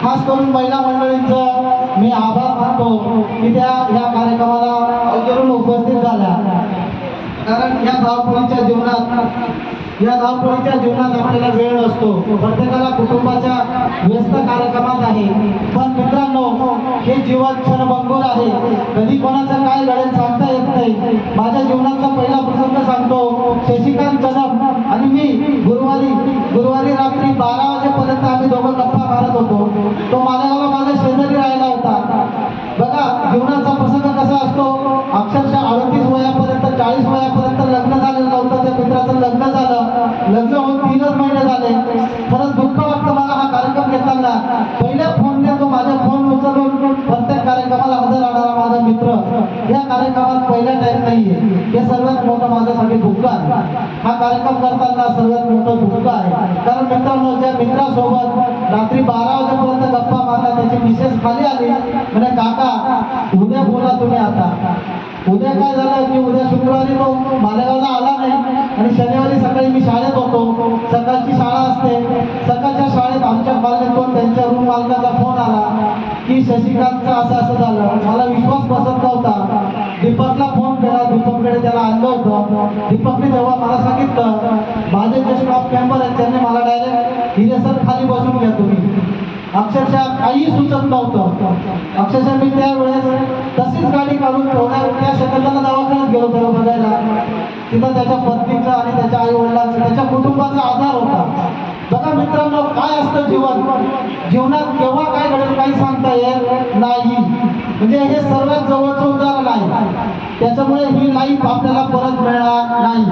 खास करून महिला मंडळींचं मी आभार मानतो की त्या या कार्यक्रमाला अवतरून उपस्थित झाल्या। कारण या धावपळीच्या जीवनात आपल्याला वेळ नसतो, प्रत्येकाला कुटुंबाच्या व्यस्त कार्यक्रमात आहे। पण मित्रांनो, हे जीवन क्षणभंगुर आहे, कधी कोणाचं काय घडेल सांगता येत नाही। माझ्या जीवनातला पहिला प्रसंग सांगतो। शशिकांत कदम आणि मी गुरुवारी रात्री 12 वाजेपर्यंत आम्ही दोघं गप्पा मारत होतो। तो मालेगावला माझ्या शेजारी राहिला होता। बघा, जीवनाचा प्रसंग कसा असतो, अक्षरशः 38 वयापर्यंत 40 वयापर्यंत लग्न झालेलं नव्हतं त्या मित्राचं लग्न झालं। लग्न होऊन 3च महिने झाले। खरंच दुःख वाटतं मला हा कार्यक्रम घेताना। पहिल्या फोनने तो माझा फोन उचलून प्रत्येक कार्यक्रमाला हजर राहणारा माझा मित्र या कार्यक्रमात पहिला टाइम नाहीये, हे सर्वात मोठं माझ्यासाठी दुःख आहे। हा कार्यक्रम करताना सर्वात मोठं दुःख आहे। कारण मित्रांनो, ज्या मित्रासोबत रात्री 12 वाजेपर्यंत गप्पा मारला त्याची मिसेस खाली आली, म्हणजे काका उद्या बोला तुम्ही आता। उद्या काय झालं की उद्या शुक्रवारी तो मालेगावला आला नाही आणि शनिवारी सकाळी मी शाळेत होतो। सकाळची शाळा असते, सकाळच्या शाळेत आमच्या कॉलनीतून त्यांच्या रूम मालकाचा फोन आला की शशिकांतचं असं झालं। मला विश्वास बसत नव्हता। दीपकला फोन केला, दीपककडे त्याला आणलं होतं। दीपकने जेव्हा मला सांगितलं, माझे जे स्टॉप मेंबर आहेत त्यांनी मला डायरेक्ट हिरे सर खाली बसून घ्या तुम्ही, अक्षरशः काही सुचत नव्हतं। अक्षरशः मी त्यावेळेस तशीच गाडी काढून त्या सेकंदाला दवाखान्यात गेलो त्याला बघायला। तिथं त्याच्या पत्नीचा आणि त्याच्या आई वडिलांचा त्याच्या कुटुंबाचा आधार होता। बघा मित्रांनो, काय असतं जीवनात केव्हा काय घडेल काही सांगता येत नाही। म्हणजे हे सर्वात जवळचं उदाहरण आहे, त्याच्यामुळे ही लाईफ आपल्याला परत मिळणार नाही।